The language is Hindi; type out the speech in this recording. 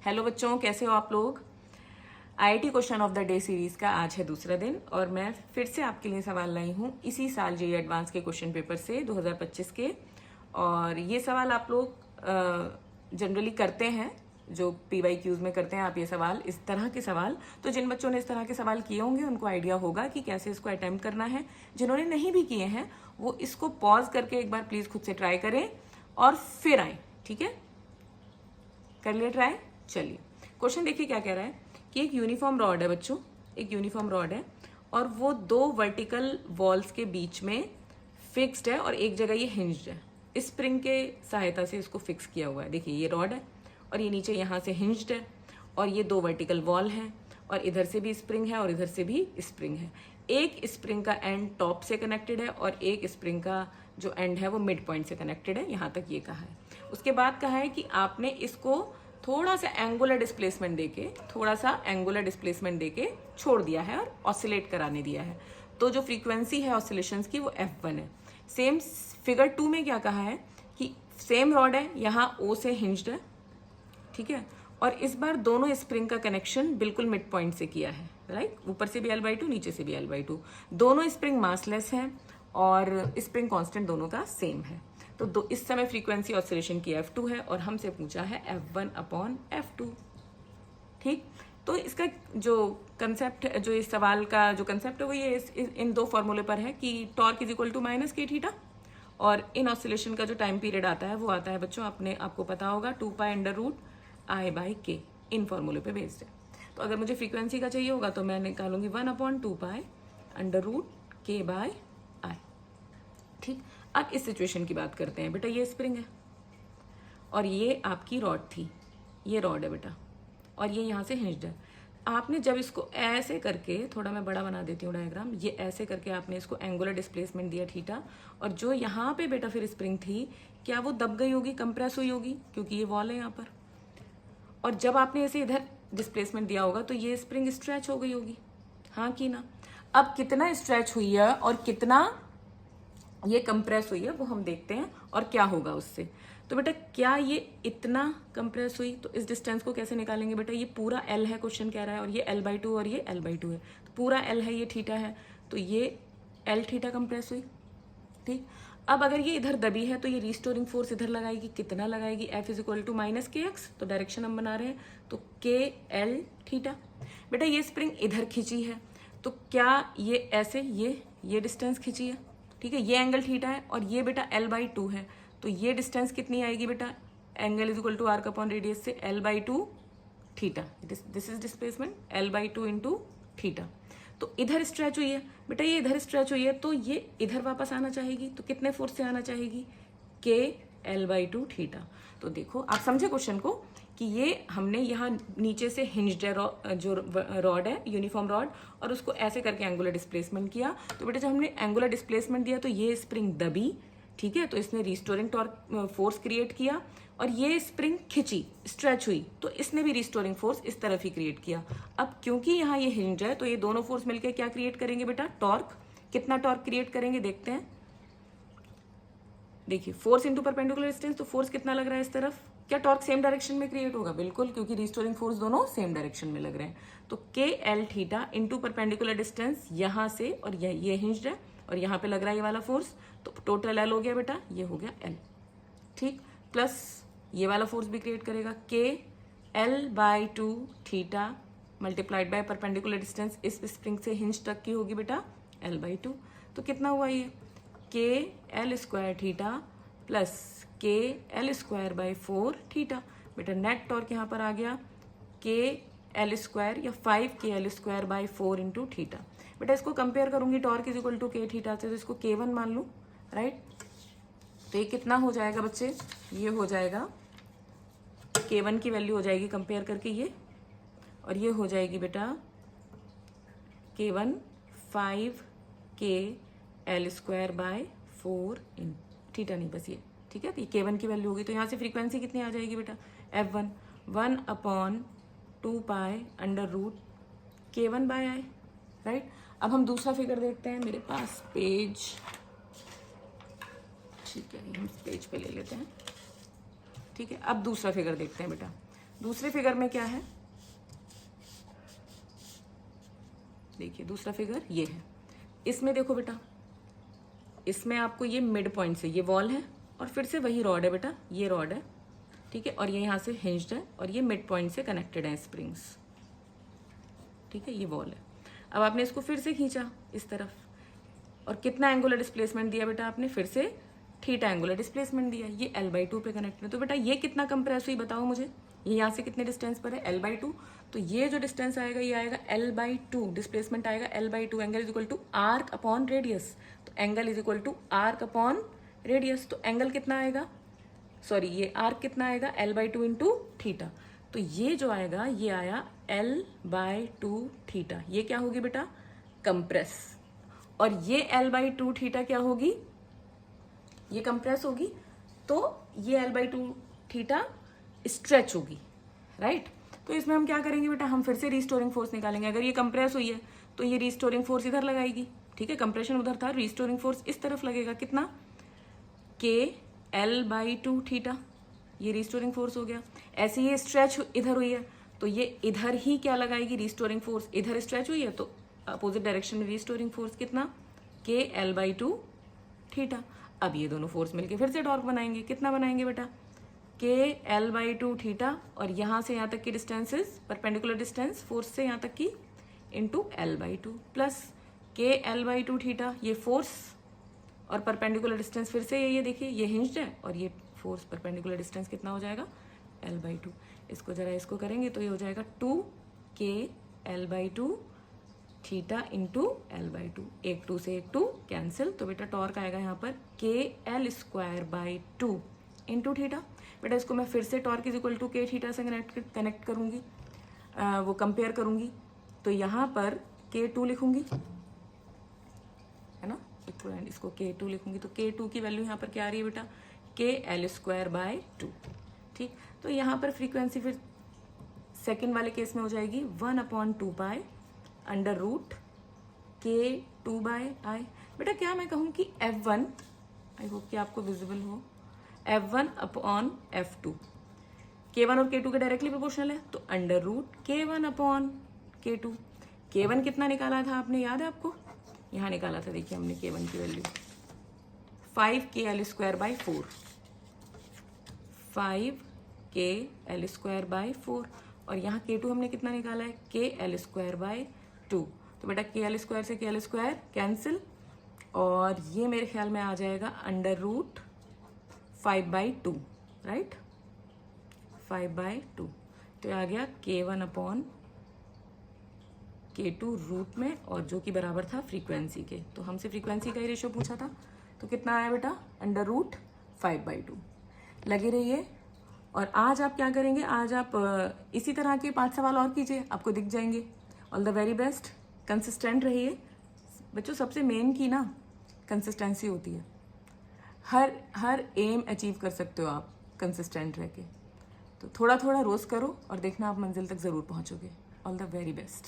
हेलो बच्चों, कैसे हो आप लोग। IIT question of the day series का आज है दूसरा दिन और मैं फिर से आपके लिए सवाल लाई हूँ इसी साल जेईई एडवांस के क्वेश्चन पेपर से 2025 के। और ये सवाल आप लोग जनरली करते हैं, जो PYQs में करते हैं आप ये सवाल, इस तरह के सवाल। तो जिन बच्चों ने इस तरह के सवाल किए होंगे उनको आइडिया होगा कि कैसे इसको अटेम्प्ट करना है। जिन्होंने नहीं भी किए हैं वो इसको पॉज करके एक बार प्लीज खुद से ट्राई करें और फिर आए। ठीक है, कर लिया ट्राई। चलिए क्वेश्चन देखिए क्या कह रहा है कि एक यूनिफॉर्म रॉड है बच्चों, एक यूनिफॉर्म रॉड है और वो दो वर्टिकल वॉल्स के बीच में फिक्स्ड है और एक जगह ये हिंज्ड है। इस स्प्रिंग के सहायता से इसको फिक्स किया हुआ है। देखिए ये रॉड है और ये नीचे यहाँ से हिंज्ड है और ये दो वर्टिकल वॉल हैं और इधर से भी स्प्रिंग है और इधर से भी स्प्रिंग है। एक स्प्रिंग का एंड टॉप से कनेक्टेड है और एक स्प्रिंग का जो एंड है वो मिड पॉइंट से कनेक्टेड है। यहाँ तक ये कहा है। उसके बाद कहा है कि आपने इसको थोड़ा सा एंगुलर डिस्प्लेसमेंट देके छोड़ दिया है और ऑसिलेट कराने दिया है। तो जो फ्रीक्वेंसी है ऑसिलेशंस की वो F1 है। सेम फिगर 2 में क्या कहा है कि सेम रॉड है, यहाँ O से हिंज्ड है, ठीक है, और इस बार दोनों स्प्रिंग का कनेक्शन बिल्कुल मिड पॉइंट से किया है, राइट। ऊपर से भी L/2 नीचे से भी L/2। दोनों स्प्रिंग मासलेस हैं और स्प्रिंग कांस्टेंट दोनों का सेम है। तो इस समय फ्रीक्वेंसी ऑसिलेशन की F2 है और हमसे पूछा है F1/F2। ठीक, तो इसका जो कंसेप्ट, जो इस सवाल का जो कंसेप्ट है वो ये इन दो फॉर्मूले पर है कि torque is equal to minus K theta और इन ऑसिलेशन का जो टाइम पीरियड आता है वो आता है बच्चों, आपको पता होगा 2π√I/k। इन फॉर्मूले पे बेस्ड है। तो अगर मुझे फ्रीक्वेंसी का चाहिए होगा तो मैं निकालूंगी 1/2π√k/I। ठीक, अब इस सिचुएशन की बात करते हैं। बेटा ये स्प्रिंग है और ये आपकी रॉड थी, ये रॉड है बेटा और ये यहाँ से हिंज्ड है। आपने जब इसको ऐसे करके, थोड़ा मैं बड़ा बना देती हूँ डायग्राम, ये ऐसे करके आपने इसको एंगुलर डिस्प्लेसमेंट दिया थीटा, और जो यहाँ पे बेटा फिर स्प्रिंग थी क्या वो दब गई होगी, कंप्रेस हुई होगी, क्योंकि ये वॉल है यहाँ पर। और जब आपने इसे इधर डिस्प्लेसमेंट दिया होगा तो ये स्प्रिंग स्ट्रेच हो गई होगी, हाँ कि ना। अब कितना स्ट्रेच हुई है और कितना ये कंप्रेस हुई है वो हम देखते हैं और क्या होगा उससे। तो बेटा क्या ये इतना कंप्रेस हुई, तो इस डिस्टेंस को कैसे निकालेंगे बेटा। ये पूरा L है, क्वेश्चन कह रहा है, और ये L/2 और ये L/2 है। तो पूरा L है, ये थीटा है, तो ये L थीटा कंप्रेस हुई। ठीक, अब अगर ये इधर दबी है तो ये रिस्टोरिंग फोर्स इधर लगाएगी, कितना लगाएगी, F is equal to minus KX। तो डायरेक्शन हम बना रहे हैं तो KL थीटा। बेटा ये स्प्रिंग इधर खींची है तो क्या ये ऐसे ये डिस्टेंस खींची है, ठीक है, ये एंगल थीटा है और ये बेटा L/2 है। तो ये डिस्टेंस कितनी आएगी बेटा, angle is equal to R upon radius से L/2 theta. This is displacement L/2 into theta. तो इधर स्ट्रेच हुई है बेटा, ये इधर स्ट्रेच हुई है तो ये इधर वापस आना चाहेगी, तो कितने फोर्स से आना चाहेगी, KL/2 थीटा। तो देखो आप समझे क्वेश्चन को कि ये हमने यहाँ नीचे से हिंज्ड जो रॉड है, यूनिफॉर्म रॉड, और उसको ऐसे करके एंगुलर डिस्प्लेसमेंट किया। तो बेटा जब हमने एंगुलर डिस्प्लेसमेंट दिया तो ये स्प्रिंग दबी, ठीक है, तो इसने रिस्टोरिंग टॉर्क फोर्स क्रिएट किया, और ये स्प्रिंग खिंची, स्ट्रेच हुई, तो इसने भी रिस्टोरिंग फोर्स इस तरफ ही क्रिएट किया। अब क्योंकि यहाँ ये हिंज है तो ये दोनों फोर्स मिलकर क्या क्रिएट करेंगे बेटा, टॉर्क। कितना टॉर्क क्रिएट करेंगे देखते हैं। देखिए फोर्स इंटू परपेंडिकुलर डिस्टेंस, तो फोर्स कितना लग रहा है इस तरफ, क्या टॉर्क सेम डायरेक्शन में क्रिएट होगा, बिल्कुल, क्योंकि रिस्टोरिंग फोर्स दोनों सेम डायरेक्शन में लग रहे हैं। तो KL theta into perpendicular distance यहाँ से, और ये हिंज्ड है और यहाँ पे लग रहा है ये वाला फोर्स, तो टोटल L हो गया बेटा, ये हो गया L, ठीक, प्लस ये वाला फोर्स भी क्रिएट करेगा KL/2 theta multiplied by perpendicular distance इस स्प्रिंग से हिंज तक की होगी बेटा L/2। तो कितना हुआ ये, KL² theta plus KL²/4 theta. बेटा नेट टॉर्क यहाँ पर आ गया KL² या 5KL²/4 इंटू थीटा। बेटा इसको कंपेयर करूंगी torque is equal to K theta से, तो इसको K1 मान लूँ, राइट। तो ये कितना हो जाएगा बच्चे, ये हो जाएगा K1 की वैल्यू हो जाएगी कंपेयर करके ये, और ये हो जाएगी बेटा K1 5KL²/4 इन थीटा, नहीं बस ये, ठीक है। तो ये K1 की वैल्यू होगी, तो यहाँ से फ्रीक्वेंसी कितनी आ जाएगी बेटा, F1 1/2π√K1/I, राइट। अब हम दूसरा फिगर देखते हैं, मेरे पास पेज, ठीक है, हम पेज पे ले लेते हैं, ठीक है। अब दूसरा फिगर देखते हैं बेटा। दूसरे फिगर में क्या है, देखिए दूसरा फिगर ये है। इसमें देखो बेटा, इसमें आपको ये मिड पॉइंट से ये वॉल है और फिर से वही रॉड है बेटा, ये रॉड है, ठीक है, और ये यहाँ से हिंज्ड है और ये मिड पॉइंट से कनेक्टेड है स्प्रिंग्स, ठीक है, ये वॉल है। अब आपने इसको फिर से खींचा इस तरफ और कितना एंगुलर डिस्प्लेसमेंट दिया बेटा आपने, फिर से थीटा एंगुलर डिस्प्लेसमेंट दिया, ये L/2 पे कनेक्ट है। तो बेटा ये कितना कंप्रेस हुई बताओ मुझे, ये यहाँ से कितने डिस्टेंस पर है, L/2, तो ये जो डिस्टेंस आएगा ये आएगा L/2, डिस्प्लेसमेंट आएगा L/2, angle is equal to arc upon radius, तो angle is equal to arc upon radius, तो एंगल कितना आएगा, सॉरी ये आर्क कितना आएगा, L/2 इंटू थीटा, तो ये जो आएगा ये आया L/2 थीटा, ये क्या होगी बेटा, कंप्रेस, और ये L/2 थीटा क्या होगी, ये कंप्रेस होगी, तो ये L/2 थीटा स्ट्रेच होगी, राइट। तो इसमें हम क्या करेंगे बेटा, हम फिर से रिस्टोरिंग फोर्स निकालेंगे। अगर ये कंप्रेस हुई है तो ये रिस्टोरिंग फोर्स इधर लगाएगी, ठीक है, कंप्रेशन उधर था, रिस्टोरिंग फोर्स इस तरफ लगेगा, कितना, KL/2 थीटा, ये रिस्टोरिंग फोर्स हो गया। ऐसे ये स्ट्रेच इधर हुई है तो ये इधर ही क्या लगाएगी, रिस्टोरिंग फोर्स, इधर स्ट्रेच हुई है तो अपोजिट डायरेक्शन में रिस्टोरिंग फोर्स कितना, KL/2 थीटा। अब ये दोनों फोर्स मिलके फिर से टॉर्क बनाएंगे, कितना बनाएंगे बेटा, KL/2 थीटा, और यहाँ से यहाँ तक की डिस्टेंसेस परपेंडिकुलर डिस्टेंस फोर्स से यहाँ तक की into L/2 plus KL/2 theta, ये फोर्स और परपेंडिकुलर डिस्टेंस फिर से ये देखिए ये हिंज्ड है और ये फोर्स परपेंडिकुलर डिस्टेंस कितना हो जाएगा, L/2। इसको जरा इसको करेंगे तो ये हो जाएगा 2KL/2 थीटा इंटू L/2, एक 2 से एक 2 कैंसिल, तो बेटा टॉर्क आएगा यहाँ पर KL²/2 इंटू थीटा। बेटा इसको मैं फिर से torque is equal to K theta से कनेक्ट करूँगी, वो कंपेयर करूँगी, तो यहाँ पर K2 लिखूँगी, है ना, इसको K2 लिखूँगी, तो K2 की वैल्यू यहाँ पर क्या आ रही है बेटा, KL²/2, ठीक। तो यहाँ पर फ्रीक्वेंसी फिर सेकेंड वाले केस में हो जाएगी 1/2 अंडर रूट K2/I। बेटा क्या मैं कहूँ कि F1, आई होप कि आपको विजिबल हो, F1/F2, K1 और K2 के डायरेक्टली प्रोपोर्शनल है, तो अंडर रूट K1/K2। K1 कितना निकाला था आपने, याद है आपको, यहाँ निकाला था, देखिए हमने K1 की वैल्यू 5KL²/4, 5KL²/4, और यहाँ K2 हमने कितना निकाला है, KL²/2, तो बेटा KL² से KL² कैंसिल, और ये मेरे ख्याल में आ जाएगा अंडर रूट 5/2, राइट, 5/2, तो आ गया K1/K2 रूट में, और जो कि बराबर था फ्रीक्वेंसी के, तो हमसे फ्रीक्वेंसी का ही रेशियो पूछा था, तो कितना आया बेटा, अंडर रूट 5/2। लगे रहिए, और आज आप क्या करेंगे, आज आप इसी तरह के 5 सवाल और कीजिए, आपको दिख जाएंगे। All the very best, consistent रहिए बच्चों, सबसे मेन की ना कंसिस्टेंसी होती है, हर एम अचीव कर सकते हो आप कंसिस्टेंट रह के, तो थोड़ा थोड़ा रोज करो और देखना आप मंजिल तक ज़रूर पहुंचोगे। All the very best.